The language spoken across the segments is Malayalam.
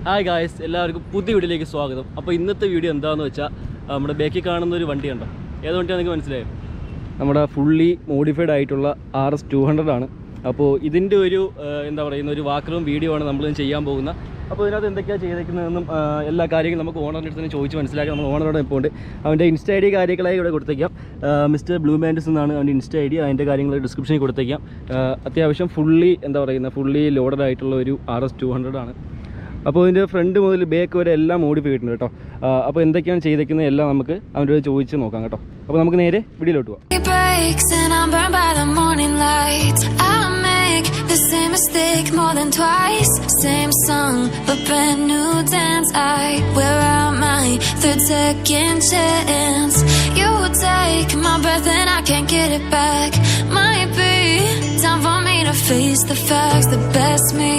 ഹായ് ഗായ്സ്, എല്ലാവർക്കും പുതിയ വീഡിയോയിലേക്ക് സ്വാഗതം. അപ്പോൾ ഇന്നത്തെ വീഡിയോ എന്താണെന്ന് വെച്ചാൽ നമ്മുടെ ബാക്കിൽ കാണുന്ന ഒരു വണ്ടി ഉണ്ടോ, ഏത് വണ്ടിയാണ് നിങ്ങൾക്ക് മനസ്സിലായോ? നമ്മുടെ ഫുള്ളി മോഡിഫൈഡ് ആയിട്ടുള്ള RS200 ആണ്. അപ്പോൾ ഇതിൻ്റെ ഒരു എന്താ പറയുന്ന ഒരു വാക്കറും വീഡിയോ ആണ് നമ്മൾ ചെയ്യാൻ പോകുന്നത്. അപ്പോൾ ഇതിനകത്ത് എന്തൊക്കെയാണ് ചെയ്തേക്കുന്നതെന്നും എല്ലാ കാര്യങ്ങളും നമുക്ക് ഓണറിൻ്റെ അടുത്ത് തന്നെ ചോദിച്ച് മനസ്സിലാക്കി. നമ്മൾ ഓണറോടെ ഇപ്പോൾ ഉണ്ട്. അവൻ്റെ ഇൻസ്റ്റ ID കാര്യങ്ങളായി ഇവിടെ കൊടുത്തേക്കാം. മിസ്റ്റർ ബ്ലൂ മാൻറ്റിസ് എന്നാണ് അവൻ്റെ ഇൻസ്റ്റ ID. അതിൻ്റെ കാര്യങ്ങൾ ഡിസ്ക്രിപ്ഷനിൽ കൊടുത്തേക്കാം. അത്യാവശ്യം ഫുള്ളി എന്താ പറയുന്നത് ഫുള്ളി ലോഡഡ് ആയിട്ടുള്ള ഒരു RS200 ആണ്. അപ്പോൾ ഇതിൻ്റെ ഫ്രണ്ട് മുതൽ ബാക്ക് വരെ എല്ലാം മോഡിഫൈ ചെയ്തിട്ടുണ്ട് കേട്ടോ. അപ്പോൾ എന്തൊക്കെയാണ് ചെയ്തേക്കുന്നത് എല്ലാം നമുക്ക് അവൻ്റെ ചോദിച്ച് നോക്കാം കേട്ടോ. അപ്പോൾ നമുക്ക് നേരെ വീഡിയോയിലോട്ട് പോകാം. The same mistake more than twice. Same song, but brand new dance. I wear out my third second chance. You take my breath and I can't get it back. Might be time for me to face the facts. The best me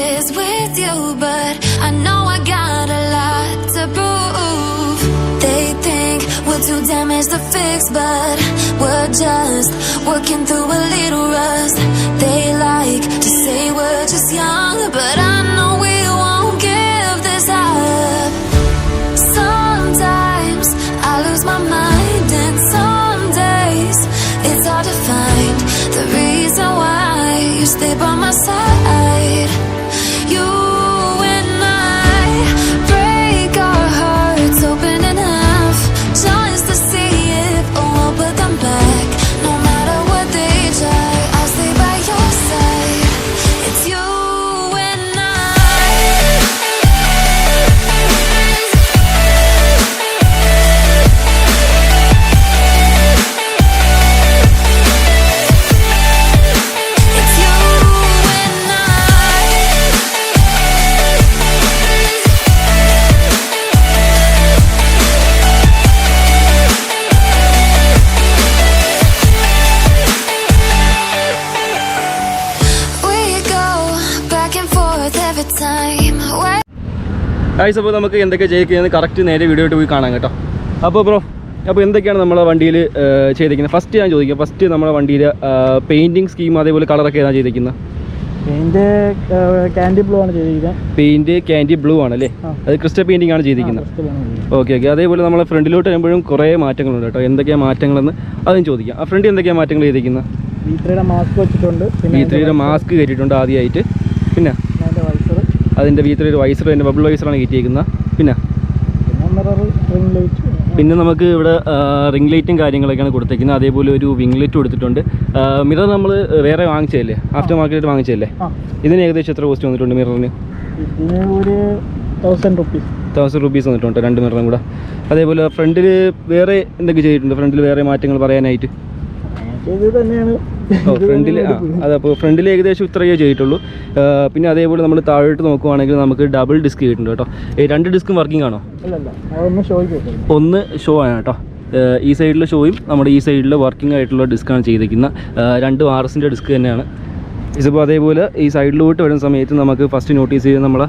is with you, but I know I got a lot to prove. They think we're too damaged to fix, but we're just working through a little rust. They like to say we're just young, but I know we won't give this up. Sometimes I lose my mind, and some days it's hard to find the reason why you stay by my side. You and I break our hearts open enough just to see if we'll put them back. No matter what they try, I'll stay by your side. It's you and I. It's you and I. We go back and forth every time. Guys, അപ്പോൾ നമുക്ക് എന്തൊക്കെ ചെയ്തിരിക്കുന്നത് കറക്റ്റ് നേരെ വീഡിയോ ആയിട്ട് പോയി കാണാം കേട്ടോ. അപ്പോൾ എന്തൊക്കെയാണ് നമ്മളെ വണ്ടിയിൽ ചെയ്തിരിക്കുന്നത്? ഫസ്റ്റ് ഞാൻ ചോദിക്കാം. ഫസ്റ്റ് നമ്മുടെ വണ്ടിയിൽ പെയിൻറ്റിങ് സ്കീം അതേപോലെ കളറൊക്കെ ഏതാണ് ചെയ്തിരിക്കുന്നത്? പെയിന്റ് കാൻഡി ബ്ലൂ ആണ് ചെയ്തിരിക്കുന്നത്. പെയിൻറ്റ് കാൻഡി ബ്ലൂ ആണല്ലേ? അത് ക്രിസ്റ്റൽ പെയിൻറ്റിംഗ് ആണ് ചെയ്തിരിക്കുന്നത്. ഓക്കെ. അതേപോലെ നമ്മളെ ഫ്രണ്ടിലോട്ട് വരുമ്പോഴും കുറേ മാറ്റങ്ങളുണ്ട് കേട്ടോ. എന്തൊക്കെയാണ് മാറ്റങ്ങളെന്ന് അതും ചോദിക്കാം. ആ ഫ്രണ്ടിൽ എന്തൊക്കെയാണ് മാറ്റങ്ങൾ ചെയ്തിരിക്കുന്നത്? V3യുടെ മാസ്ക് വെച്ചിട്ടുണ്ട്. V3യുടെ മാസ്ക് കയറ്റിയിട്ടുണ്ട് ആദ്യമായിട്ട്. പിന്നെ അതിൻ്റെ V3 വൈസർ അതിൻ്റെ ബബിൾ വൈസറാണ് കയറ്റിയിരിക്കുന്നത്. പിന്നെ നമുക്ക് ഇവിടെ റിംഗ് ലൈറ്റും കാര്യങ്ങളൊക്കെയാണ് കൊടുത്തേക്കുന്നത്. അതേപോലെ ഒരു വിങ് ലൈറ്റ് കൊടുത്തിട്ടുണ്ട്. മിറർ നമ്മൾ വേറെ വാങ്ങിച്ചതല്ലേ, ആഫ്റ്റർ മാർക്കറ്റ് വാങ്ങിച്ചതല്ലേ? ഇതിന് ഏകദേശം എത്ര കോസ്റ്റ് വന്നിട്ടുണ്ട് മിററിന്? ഒരു 1000 റുപ്പീസ് വന്നിട്ടുണ്ട് രണ്ട് മിററും കൂടെ. അതേപോലെ ഫ്രണ്ടിൽ വേറെ എന്തൊക്കെ ചെയ്തിട്ടുണ്ട്? ഫ്രണ്ടിൽ വേറെ മാറ്റങ്ങൾ പറയാനായിട്ട് ഫ്രണ്ടിൽ അതപ്പോൾ ഫ്രണ്ടിൽ ഏകദേശം ഇത്രയേ ചെയ്തിട്ടുള്ളൂ. പിന്നെ അതേപോലെ നമ്മൾ താഴോട്ട് നോക്കുവാണെങ്കിൽ നമുക്ക് ഡബിൾ ഡിസ്ക് ചെയ്തിട്ടുണ്ട് കേട്ടോ. 2 ഡിസ്കും വർക്കിംഗ് ആണോ? ഒന്ന് ഷോ ആണ് കേട്ടോ. ഈ സൈഡിലെ ഷോയും നമ്മുടെ ഈ സൈഡിൽ വർക്കിംഗ് ആയിട്ടുള്ള ഡിസ്ക്കാണ് ചെയ്തിരിക്കുന്നത്. 2 RSൻ്റെ ഡിസ്ക് തന്നെയാണ്. ഇതിപ്പോൾ അതേപോലെ ഈ സൈഡിലോട്ട് വരുന്ന സമയത്ത് നമുക്ക് ഫസ്റ്റ് നോട്ടീസ് ചെയ്ത് നമ്മൾ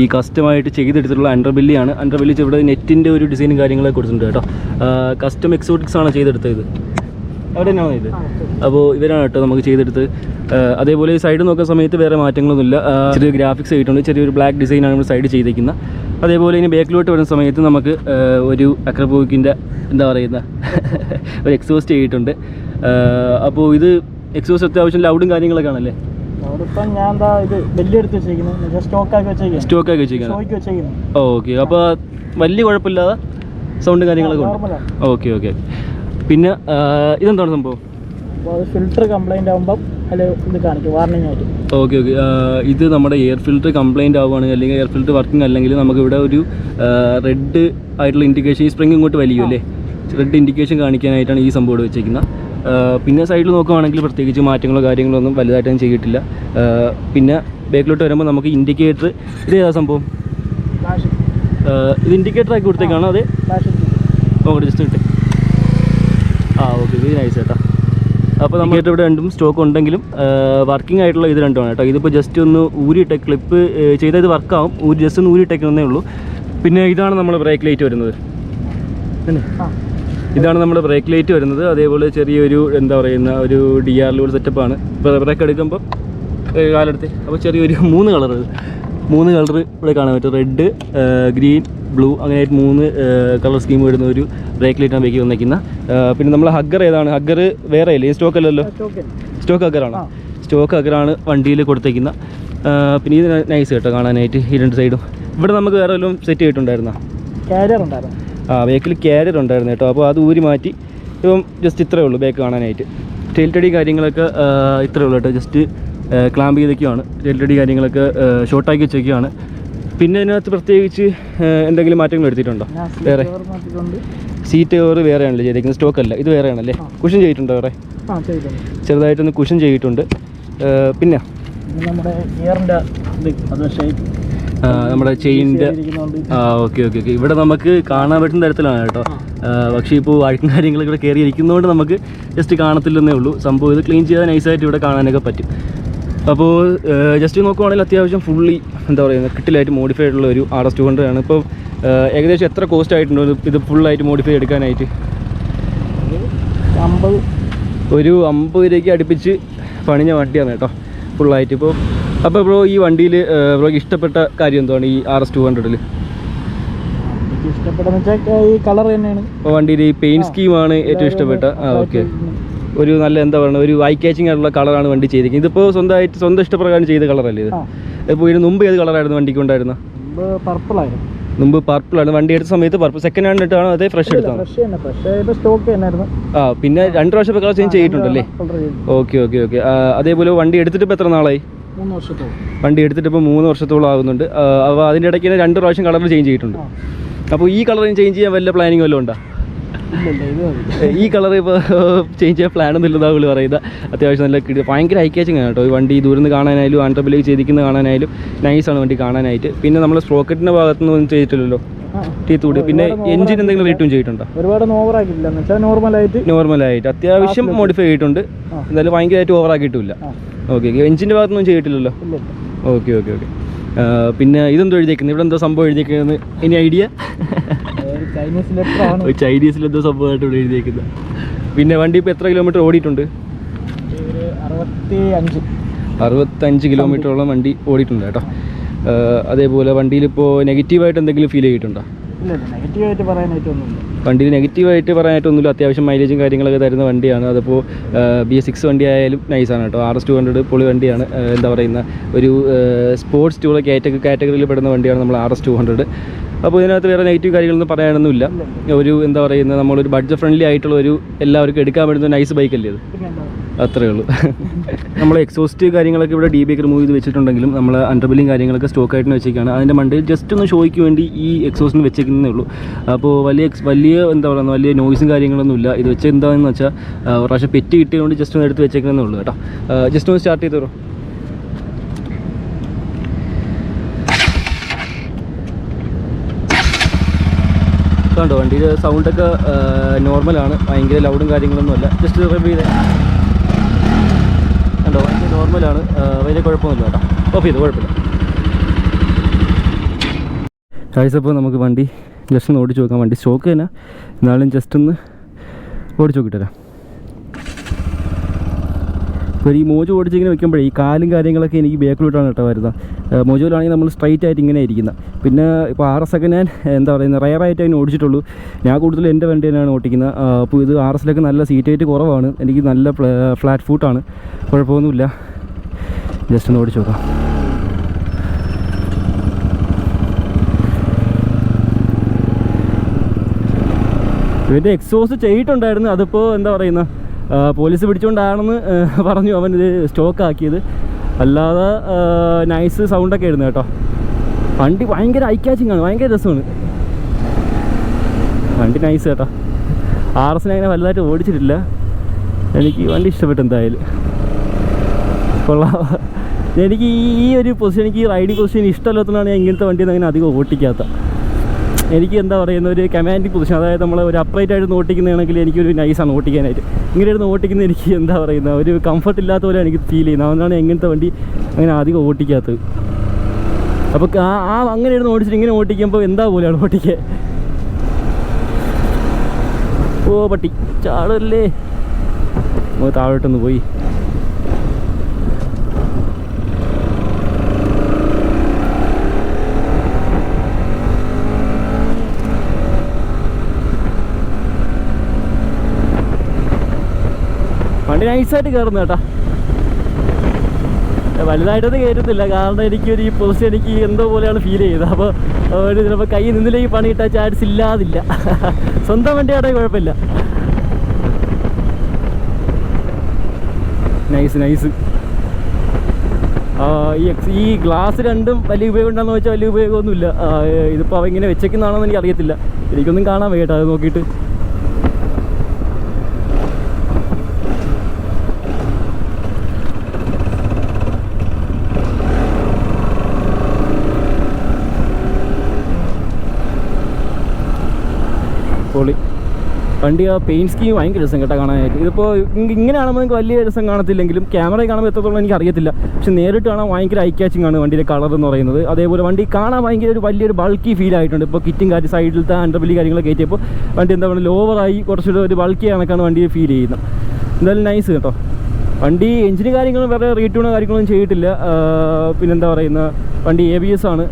ഈ കസ്റ്റമായിട്ട് ചെയ്തെടുത്തിട്ടുള്ള അണ്ടർബെല്ലിയാണ്. അണ്ടർബെല്ലി ഇവിടെ നെറ്റിൻ്റെ ഒരു ഡിസൈനും കാര്യങ്ങളൊക്കെ കൊടുത്തിട്ടുണ്ട് കേട്ടോ. കസ്റ്റം എക്സോട്ടിക്സ് ആണ് ചെയ്തെടുത്തത്. അവിടെ തന്നെയാണോ ഇത്? അപ്പോൾ ഇവരാണ് കേട്ടോ നമുക്ക് ചെയ്തെടുത്ത്. അതേപോലെ ഈ സൈഡ് നോക്കുന്ന സമയത്ത് വേറെ മാറ്റങ്ങളൊന്നുമില്ല. ചെറിയ ഗ്രാഫിക്സ് ആയിട്ടുണ്ട്. ചെറിയൊരു ബ്ലാക്ക് ഡിസൈനാണ് നമ്മൾ സൈഡ് ചെയ്തിരിക്കുന്നത്. അതേപോലെ ഇനി ബാക്കിലോട്ട് വരുന്ന സമയത്ത് നമുക്ക് ഒരു അക്രബോക്കിൻ്റെ എന്താ പറയുന്ന ഒരു എക്സോസ്റ്റ് ചെയ്തിട്ടുണ്ട്. അപ്പോൾ ഇത് എക്സോസ്റ്റ് അത്യാവശ്യം ലൗഡും കാര്യങ്ങളൊക്കെ ആണല്ലേ? സ്റ്റോക്കാക്കി വെച്ചേക്കാണ്. ഓക്കെ. അപ്പോൾ വലിയ കുഴപ്പമില്ലാതെ സൗണ്ട് കാര്യങ്ങളൊക്കെ ഉണ്ട്. ഓക്കെ. പിന്നെ ഇതെന്താണ് സംഭവം? ഫിൽറ്റർ കംപ്ലൈൻറ്റ് ആകുമ്പോൾ ഇത് കാണിക്കും വാർണിംഗ് ആയിട്ട്. ഓക്കെ. ഇത് നമ്മുടെ എയർ ഫിൽറ്റർ കംപ്ലൈൻറ്റ് ആവുകയാണെങ്കിൽ അല്ലെങ്കിൽ എയർ ഫിൽറ്റർ വർക്കിംഗ് അല്ലെങ്കിൽ നമുക്കിവിടെ ഒരു റെഡ് ആയിട്ടുള്ള ഇൻഡിക്കേഷൻ, ഈ സ്പ്രിങ് ഇങ്ങോട്ട് വലിയും അല്ലേ, റെഡ് ഇൻഡിക്കേഷൻ കാണിക്കാനായിട്ടാണ് ഈ സംഭവം വെച്ചേക്കുന്നത്. പിന്നെ സൈഡിൽ നോക്കുകയാണെങ്കിൽ പ്രത്യേകിച്ച് മാറ്റങ്ങളോ കാര്യങ്ങളോ ഒന്നും വലുതായിട്ടൊന്നും ചെയ്തിട്ടില്ല. പിന്നെ ബാക്കിലോട്ട് വരുമ്പോൾ നമുക്ക് ഇൻഡിക്കേറ്റർ, ഇത് ഏതാ സംഭവം? ഇത് ഇൻഡിക്കേറ്റർ ആക്കി കൊടുത്തേക്കാണോ? അതെ. ഓക്കെ, ജസ്റ്റ് കിട്ടി. ഓക്കെ. ഇത് നൈസ് കേട്ടോ. അപ്പോൾ നമുക്ക് ഇവിടെ രണ്ടും സ്റ്റോക്ക് ഉണ്ടെങ്കിലും വർക്കിംഗ് ആയിട്ടുള്ള ഇത് രണ്ടുമാണ് കേട്ടോ. ഇതിപ്പോൾ ജസ്റ്റ് ഒന്ന് ഊരിയിട്ട ക്ലിപ്പ് ചെയ്താൽ ഇത് വർക്കാവും. ജസ്റ്റ് ഒന്ന് ഊരിയിട്ടേക്കുന്നേ ഉള്ളൂ. പിന്നെ ഇതാണ് നമ്മൾ ബ്രേക്ക് ലൈറ്റ് വരുന്നത്. ഇതാണ് നമ്മുടെ ബ്രേക്ക് ലൈറ്റ് വരുന്നത്. അതേപോലെ ചെറിയൊരു എന്താ പറയുന്ന ഒരു DRL സെറ്റപ്പാണ്. ഇപ്പോൾ ബ്രേക്ക് എടുക്കുമ്പോൾ കാലെടുത്ത് അപ്പോൾ ചെറിയൊരു 3 കളർ 3 കളർ ഇവിടെ കാണാൻ പറ്റും. റെഡ്, ഗ്രീൻ, ബ്ലൂ അങ്ങനെയായിട്ട് 3 കളർ സ്കീം വരുന്ന ഒരു ബ്രേക്ക് ലൈറ്റാണ് ബൈക്ക് വന്നിരിക്കുന്ന. പിന്നെ നമ്മൾ ഹഗ്ഗർ ഏതാണ്? ഹഗ്ഗർ വേറെ അല്ലേ? സ്റ്റോക്ക് അല്ലല്ലോ? സ്റ്റോക്ക് ഹഗ്ഗറാണ്. സ്റ്റോക്ക് ഹഗ്ഗറാണ് വണ്ടിയിൽ കൊടുത്തേക്കുന്ന. പിന്നെ ഇത് നൈസ് കേട്ടോ കാണാനായിട്ട് ഈ 2 സൈഡും. ഇവിടെ നമുക്ക് വേറെ വല്ലതും സെറ്റ് ചെയ്തിട്ടുണ്ടായിരുന്നോ? കാരിയർ ഉണ്ടായിരുന്നു. ബാക്കിൽ കാരിയർ ഉണ്ടായിരുന്നു കേട്ടോ. അപ്പോൾ അത് ഊരി മാറ്റി ഇപ്പം ജസ്റ്റ് ഇത്രയേ ഉള്ളൂ ബാക്ക് കാണാനായിട്ട്. ടെയിൽറ്റടി കാര്യങ്ങളൊക്കെ ഇത്രയേ ഉള്ളൂ കേട്ടോ. Just clamp ചെയ്തൊക്കെയാണ്. ടെയിൽറ്റടി കാര്യങ്ങളൊക്കെ ഷോർട്ടാക്കി വെച്ചൊക്കെയാണ്. പിന്നെ അതിനകത്ത് പ്രത്യേകിച്ച് എന്തെങ്കിലും മാറ്റങ്ങൾ എടുത്തിട്ടുണ്ടോ? വേറെ സീറ്റ് കവർ വേറെയാണല്ലോ ചെയ്തേക്കുന്നത്, സ്റ്റോക്ക് അല്ല. ഇത് വേറെയാണല്ലേ? കുഷൻ ചെയ്തിട്ടുണ്ടോ? വേറെ ചെറുതായിട്ടൊന്ന് കുഷൻ ചെയ്തിട്ടുണ്ട്. പിന്നെ നമ്മുടെ ചെയിൻ്റെ ഓക്കെ. ഇവിടെ നമുക്ക് കാണാൻ പറ്റുന്ന തരത്തിലാണ് കേട്ടോ. പക്ഷേ ഇപ്പോൾ അഴുക്കും കാര്യങ്ങളൊക്കെ ഇവിടെ കയറി ഇരിക്കുന്നതുകൊണ്ട് നമുക്ക് ജസ്റ്റ് കാണത്തില്ലെന്നേ ഉള്ളൂ. സംഭവം ഇത് ക്ലീൻ ചെയ്താൽ നൈസായിട്ട് ഇവിടെ കാണാനൊക്കെ പറ്റും. അപ്പോൾ ജസ്റ്റ് നോക്കുവാണെങ്കിൽ അത്യാവശ്യം ഫുള്ളി എന്താ പറയുക കിട്ടിലായിട്ട് മോഡിഫൈ ആയിട്ടുള്ള ഒരു RS200 ആണ്. ഇപ്പോൾ ഏകദേശം എത്ര കോസ്റ്റ് ആയിട്ടുണ്ടോ ഇത് ഫുള്ളായിട്ട് മോഡിഫൈ എടുക്കാനായിട്ട്? ഒരു 50 രൂപയ്ക്ക് അടുപ്പിച്ച് പണിഞ്ഞ വണ്ടിയാണ് കേട്ടോ ഫുള്ളായിട്ട്. അപ്പോൾ ബ്രോ ഈ വണ്ടിയിൽ ബ്രോയ്ക്ക് ഇഷ്ടപ്പെട്ട കാര്യം എന്താണ് ഈ RS200-ൽ? ഇഷ്ടപ്പെട്ടെന്ന് വെച്ചാൽ ഈ കളർ തന്നെയാണ്. അപ്പോൾ വണ്ടിയിൽ ഈ പെയിൻറ്റ് സ്കീമാണ് ഏറ്റവും ഇഷ്ടപ്പെട്ട. ഓക്കെ. ഒരു നല്ല എന്താ പറയുക ഒരു ഐ ക്യാച്ചിങ് ആയിട്ടുള്ള കളറാണ് വണ്ടി ചെയ്തിരിക്കുന്നത്. ഇതിപ്പോൾ സ്വന്തം ഇഷ്ടപ്രകാരം ചെയ്ത കളറല്ലേ ഇത്? ഇപ്പോൾ ഇതിന് മുമ്പ് ഏത് കളറായിരുന്നു വണ്ടിക്ക് ഉണ്ടായിരുന്നത്? മുമ്പ് പർപ്പിളാണ് വണ്ടി എടുത്ത സമയത്ത്. പർപ്പിൾ സെക്കൻഡ് ഹാൻഡ് ഇട്ടാണോ അതേ ഫ്രഷ് എടുത്താണോ? പിന്നെ 2 പ്രാവശ്യം കളർ ചേഞ്ച് ചെയ്തിട്ടുണ്ടല്ലേ? ഓക്കെ. അതേപോലെ വണ്ടി എടുത്തിട്ട് ഇപ്പോൾ എത്ര നാളായി? 3 വർഷത്തോളം. വണ്ടി എടുത്തിട്ട് ഇപ്പോൾ 3 വർഷത്തോളം ആകുന്നുണ്ട്. അപ്പോൾ അതിൻ്റെ ഇടയ്ക്ക് 2 പ്രാവശ്യം കളർ ചേഞ്ച് ചെയ്തിട്ടുണ്ട്. അപ്പോൾ ഈ കളർ ചേഞ്ച് ചെയ്യാൻ വല്ല പ്ലാനിങ് വല്ലതും ഉണ്ടോ? ഈ കളർ ഇപ്പോൾ ചേഞ്ച് ചെയ്യാൻ പ്ലാനൊന്നും ഇല്ലെന്നാണ് പുള്ളി പറയുന്നത്. അത്യാവശ്യം നല്ല ഭയങ്കര ഐ ക്യാച്ചിങ് ആണ് കേട്ടോ ഈ വണ്ടി. ദൂരം നിന്ന് കാണാനായാലും ആൻഡ്രബിലേക്ക് ചെയ്തിരിക്കുന്നത് കാണാനായാലും നൈസാണ് വണ്ടി കാണാനായിട്ട്. പിന്നെ നമ്മൾ സ്പ്രോക്കറ്റിൻ്റെ ഭാഗത്തുനിന്ന് ഒന്നും ചെയ്തിട്ടില്ലല്ലോ ടീത്തൂടി. പിന്നെ എഞ്ചിൻ എന്തെങ്കിലും റേറ്റും ചെയ്തിട്ടുണ്ടോ? ഒരുപാട് ഓവറാക്കിയില്ല, നോർമലായിട്ട് അത്യാവശ്യം മോഡിഫൈ ചെയ്തിട്ടുണ്ട്. എന്തായാലും ഭയങ്കരമായിട്ട് ഓവറാക്കിയിട്ടില്ല. ഓക്കെ. എഞ്ചിൻ്റെ ഭാഗത്തൊന്നും ചെയ്തിട്ടില്ലല്ലോ? ഓക്കെ. പിന്നെ ഇതെന്തോ എഴുതിയേക്കുന്നത്? ഇവിടെ എന്തോ സംഭവം എഴുതിയേക്കുന്നത്? ഇനി ഐഡിയ? ചൈനീസിൽ എന്തോ സംഭവമായിട്ട് ഇവിടെ എഴുതിയേക്കുന്നത്. പിന്നെ വണ്ടി ഇപ്പോൾ എത്ര കിലോമീറ്റർ ഓടിയിട്ടുണ്ട്? 65 കിലോമീറ്ററോളം വണ്ടി ഓടിയിട്ടുണ്ട് കേട്ടോ. അതേപോലെ വണ്ടിയിൽ ഇപ്പോൾ നെഗറ്റീവായിട്ട് എന്തെങ്കിലും ഫീൽ ചെയ്തിട്ടുണ്ടോ? വണ്ടിയിൽ നെഗറ്റീവായിട്ട് പറയാനായിട്ടൊന്നുമില്ല. അത്യാവശ്യം മൈലേജും കാര്യങ്ങളൊക്കെ തരുന്ന വണ്ടിയാണ്. അതിപ്പോൾ BS6 വണ്ടി ആയാലും നൈസാണ് കേട്ടോ. RS200 പൊളി വണ്ടിയാണ്. എന്താ പറയുന്ന ഒരു സ്പോർട്സ് ടൂർ കാറ്റഗറിയിൽ പെടുന്ന വണ്ടിയാണ് നമ്മൾ RS200. അപ്പോൾ ഇതിനകത്ത് വേറെ നെഗറ്റീവ് കാര്യങ്ങളൊന്നും പറയാനൊന്നുമില്ല. ഒരു എന്താ പറയുന്നത് നമ്മളൊരു ബഡ്ജറ്റ് ഫ്രണ്ട്ലി ആയിട്ടുള്ള ഒരു എല്ലാവർക്കും എടുക്കാൻ പറ്റുന്ന നൈസ് ബൈക്കല്ലേ അത്? അത്രേ ഉള്ളൂ. നമ്മൾ എക്സോസ്റ്റ് കാര്യങ്ങളൊക്കെ ഇവിടെ DBയൊക്കെ റിമൂവ് ചെയ്ത് വെച്ചിട്ടുണ്ടെങ്കിലും നമ്മൾ അണ്ടർബില്ലും കാര്യങ്ങളൊക്കെ സ്റ്റോക്കായിട്ട് വെച്ചേക്കാണ്. അതിൻ്റെ മണ്ടയിൽ ജസ്റ്റ് ഒന്ന് ഷോയ്ക്ക് വേണ്ടി ഈ എക്സോസ്റ്റിന് വെച്ചേക്കുന്നേ ഉള്ളൂ. അപ്പോൾ വലിയ എന്താ പറയുക വലിയ നോയ്സും കാര്യങ്ങളൊന്നുമില്ല. ഇത് വെച്ച് എന്താണെന്ന് വെച്ചാൽ പ്രാവശ്യം പെറ്റ് കിട്ടിയതുകൊണ്ട് ജസ്റ്റ് ഒന്ന് എടുത്ത് വെച്ചേക്കുന്നേ ഉള്ളൂ കേട്ടോ. ജസ്റ്റ് ഒന്ന് സ്റ്റാർട്ട് ചെയ്ത് തരുമോ? കണ്ടോ വണ്ടിയുടെ സൗണ്ടൊക്കെ നോർമലാണ്, ഭയങ്കര ലൗഡും കാര്യങ്ങളൊന്നും അല്ല. ജസ്റ്റ് റിവ്യൂ ചെയ്തേ കണ്ടോ, വണ്ടി നോർമലാണ്, വലിയ കുഴപ്പമൊന്നുമില്ല കേട്ടോ. ഓഫ് ചെയ്തു, കുഴപ്പമില്ല. കഴിച്ചപ്പോൾ നമുക്ക് വണ്ടി ജസ്റ്റ് ഒന്ന് ഓടിച്ച് നോക്കാം. വണ്ടി സ്റ്റോക്ക് തന്നെ, എന്നാലും ജസ്റ്റ് ഒന്ന് ഓടിച്ച് നോക്കിത്തരാം. ഇപ്പോൾ ഈ മോജോ ഓടിച്ചിങ്ങനെ വെക്കുമ്പോഴേ ഈ കാലും കാര്യങ്ങളൊക്കെ എനിക്ക് ബാക്കിലോട്ടാണ് കേട്ടോ വരുന്നത്. മോജോയിലാണെങ്കിൽ നമ്മൾ സ്ട്രൈറ്റ് ആയിട്ട് ഇങ്ങനെ ഇരിക്കുന്നത്. പിന്നെ ഇപ്പോൾ RS ഒക്കെ ഞാൻ എന്താ പറയുന്നത് റയറായിട്ട് അതിന് ഓടിച്ചിട്ടുള്ളൂ. ഞാൻ കൂടുതൽ എൻ്റെ വണ്ടി തന്നെയാണ് ഓടിക്കുന്നത്. അപ്പോൾ ഇത് RSലൊക്കെ നല്ല സീറ്റ് ഹൈറ്റ് കുറവാണ്, എനിക്ക് നല്ല ഫ്ലാറ്റ് ഫൂട്ടാണ്, കുഴപ്പമൊന്നുമില്ല. ജസ്റ്റ് ഒന്ന് ഓടിച്ച് നോക്കാം. ഇവൻ്റെ എക്സോസ്റ്റ് ചെയ്തിട്ടുണ്ടായിരുന്നു, അതിപ്പോൾ എന്താ പറയുന്നത് പോലീസ് പിടിച്ചുകൊണ്ടാണെന്ന് പറഞ്ഞു അവൻ ഇത് സ്റ്റോക്കാക്കിയത്. അല്ലാതെ നൈസ് സൗണ്ടൊക്കെ ആയിരുന്നു കേട്ടോ. വണ്ടി ഭയങ്കര ഐ ക്യാച്ചിങ് ആണ്, ഭയങ്കര രസമാണ് വണ്ടി, നൈസ് കേട്ടോ. RSനെ അങ്ങനെ വലുതായിട്ട് ഓടിച്ചിട്ടില്ല, എനിക്ക് വണ്ടി ഇഷ്ടപ്പെട്ടു എന്തായാലും, കൊള്ളാം. എനിക്ക് ഈ ഒരു പൊസിഷൻ, എനിക്ക് ഈ റൈഡിങ് പൊസിഷൻ ഇഷ്ടമല്ലാത്തതാണ് ഞാൻ ഇങ്ങനത്തെ വണ്ടിയൊന്നും അങ്ങനെ അധികം ഓടിക്കാത്ത. എനിക്ക് എന്താ പറയുന്ന ഒരു കമാൻഡിങ് പൊസിഷൻ, അതായത് നമ്മൾ ഒരു അപ്രൈറ്റ് ആയിട്ട് ഓട്ടിക്കുന്നതാണെങ്കിൽ എനിക്കൊരു നൈസാണ് ഓട്ടിക്കാനായിട്ട്. ഇങ്ങനെ ഇരുന്ന് ഓട്ടിക്കുന്നത് എനിക്ക് എന്താ പറയുന്ന ഒരു കംഫർട്ട് ഇല്ലാത്ത പോലെ എനിക്ക് ഫീൽ ചെയ്യുന്നത്. അതുകൊണ്ടാണ് എങ്ങനത്തെ വണ്ടി അങ്ങനെ അധികം ഓട്ടിക്കാത്തത്. അപ്പോൾ അങ്ങനെ ഇരുന്ന് ഓടിച്ചിട്ട് ഇങ്ങനെ ഓട്ടിക്കുമ്പോൾ എന്താ പോലെയാണ് ഓട്ടിക്കാൻ. ഓ പട്ടി ചാടല്ലേ, താഴോട്ടൊന്ന് പോയി. വണ്ടി നൈസായിട്ട് കയറുന്നു കേട്ടോ. വലുതായിട്ടൊന്നും കയറ്റത്തില്ല, കാരണം എനിക്കൊരു ഈ പൊസിഷൻ എനിക്ക് എന്തോ പോലെയാണ് ഫീൽ ചെയ്തത്. അപ്പോൾ ഒരു ചിലപ്പോൾ കൈ നിന്നിലേക്ക് പണി കിട്ടാൻ ചാൻസ് ഇല്ലാതില്ല. സ്വന്തം വണ്ടിയാണെങ്കിൽ കുഴപ്പമില്ല. നൈസ്. ഈ ഗ്ലാസ് രണ്ടും വലിയ ഉപയോഗം ഉണ്ടെന്ന് വെച്ചാൽ വലിയ ഉപയോഗമൊന്നുമില്ല. ഇതിപ്പോൾ അവ ഇങ്ങനെ വെച്ചേക്കുന്നതാണോ എന്ന് എനിക്കറിയത്തില്ല. എനിക്കൊന്നും കാണാൻ വയ്യട്ടോ അത് നോക്കിയിട്ട്. പൊളി വണ്ടി. ആ പെയിൻറ്റ് സ്കീം ഭയങ്കര രസം കേട്ടോ കാണാനായിട്ട്. ഇതിപ്പോൾ ഇങ്ങനെയാണെമ്പോൾ നിങ്ങൾക്ക് വലിയ രസം കാണത്തില്ലെങ്കിലും ക്യാമറയിൽ കാണുമ്പോൾ എത്രത്തോളം എനിക്ക് അറിയത്തില്ല. പക്ഷെ നേരിട്ട് കാണാൻ ഭയങ്കര ഐ ക്യാച്ചിങ് ആണ് വണ്ടിയുടെ കളർ എന്ന് പറയുന്നത്. അതേപോലെ വണ്ടി കാണാൻ ഭയങ്കര ഒരു വലിയൊരു ബൾക്കി ഫീൽ ആയിട്ടുണ്ട്. ഇപ്പോൾ കിറ്റും കാറ്റ് സൈഡിലത്തെ അണ്ടർബില്ലി കാര്യങ്ങളൊക്കെ കയറ്റിയപ്പോൾ വണ്ടി എന്താ പറയുക ലോവറായി കുറച്ചുകൂടെ ഒരു ബൾക്കി കണക്കാണ് വണ്ടി ഫീൽ ചെയ്യുന്നത്. എന്തായാലും നൈസ് കേട്ടോ. വണ്ടി എഞ്ചിന് കാര്യങ്ങളും വേറെ റീട്യൂണോ കാര്യങ്ങളൊന്നും ചെയ്തിട്ടില്ല. പിന്നെന്താ പറയുന്ന വണ്ടി ABS ആണ്.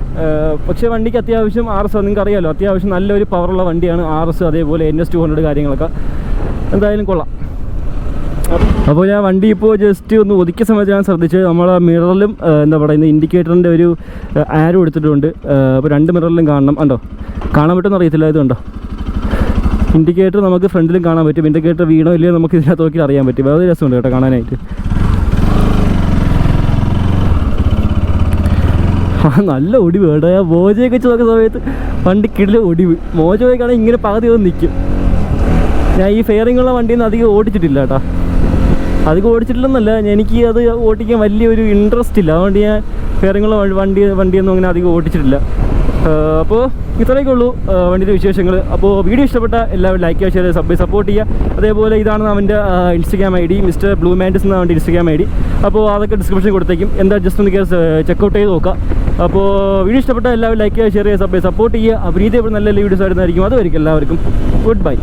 പക്ഷേ വണ്ടിക്ക് അത്യാവശ്യം RS നിങ്ങൾക്ക് അറിയാമല്ലോ, അത്യാവശ്യം നല്ലൊരു പവറുള്ള വണ്ടിയാണ് RS. അതേപോലെ NS200 കാര്യങ്ങളൊക്കെ എന്തായാലും കൊള്ളാം. അപ്പോൾ ഞാൻ വണ്ടി ഇപ്പോൾ ജസ്റ്റ് ഒന്ന് ഒതുക്കിയ സമയത്ത് ഞാൻ ശ്രദ്ധിച്ച് നമ്മളെ മിററിലും എന്താ പറയുന്നത് ഇൻഡിക്കേറ്ററിൻ്റെ ഒരു ആരോ എടുത്തിട്ടുണ്ട്. അപ്പോൾ 2 മിററിലും കാണണം. ഉണ്ടോ, കാണാൻ പറ്റുമെന്ന് അറിയത്തില്ല. ഇതുണ്ടോ ഇൻഡിക്കേറ്റർ നമുക്ക് ഫ്രണ്ടിലും കാണാൻ പറ്റും. ഇൻഡിക്കേറ്റർ വീണോ ഇല്ലയോ നമുക്ക് ഇതിനകത്ത് നോക്കി അറിയാൻ പറ്റും. വേറെ രസമുണ്ട് കേട്ടോ കാണാനായിട്ട്. നല്ല ഒടിവ് കേട്ടോ. ഞാൻ മോജയൊക്കെ വെച്ച് നോക്കുന്ന സമയത്ത് വണ്ടി കിടില ഒടിവ്. മോജോയ്ക്കാണെങ്കിൽ ഇങ്ങനെ പകുതി ഒന്ന് നിൽക്കും. ഞാൻ ഈ ഫെയറിങ്ങുള്ള വണ്ടിയിൽ നിന്ന് അധികം ഓടിച്ചിട്ടില്ല കേട്ടോ. അധികം ഓടിച്ചിട്ടില്ലെന്നല്ല, എനിക്ക് അത് ഓടിക്കാൻ വലിയൊരു ഇൻട്രസ്റ്റ് ഇല്ല. അതുകൊണ്ട് ഞാൻ ഫെയറിങ്ങുള്ള വണ്ടിയൊന്നും അങ്ങനെ അധികം ഓടിച്ചിട്ടില്ല. അപ്പോൾ ഇത്രയൊക്കെ ഉള്ളൂ വണ്ടിയുടെ വിശേഷങ്ങൾ. അപ്പോൾ വീഡിയോ ഇഷ്ടപ്പെട്ട എല്ലാവരും ലൈക്ക് ചെയ്യുക, ഷെയർ ചെയ്യുക, സപ്പോർട്ട് ചെയ്യുക. അതേപോലെ ഇതാണ് അവൻ്റെ ഇൻസ്റ്റഗ്രാം ID, മിസ്റ്റർ ബ്ലൂ മാൻറ്റിസ് എന്നാണ് അവൻ്റെ ഇൻസ്റ്റഗ്രാം ID. അപ്പോൾ അതൊക്കെ ഡിസ്ക്രിപ്ഷനിൽ കൊടുത്തേക്കും. എന്താ ജസ്റ്റ് ഒന്ന് ചെക്കൗട്ട് ചെയ്ത് നോക്കാം. അപ്പോൾ വീഡിയോ ഇഷ്ടപ്പെട്ട എല്ലാവരും ലൈക്ക് ചെയ്യുക, ഷെയർ ചെയ്യുക, സപ്പോർട്ട് ചെയ്യുക. അപ്പോൾ രീതി എപ്പോഴും നല്ല വീഡിയോസ് ആയിരുന്നായിരിക്കും. അതുവരെയും എല്ലാവർക്കും ഗുഡ് ബൈ.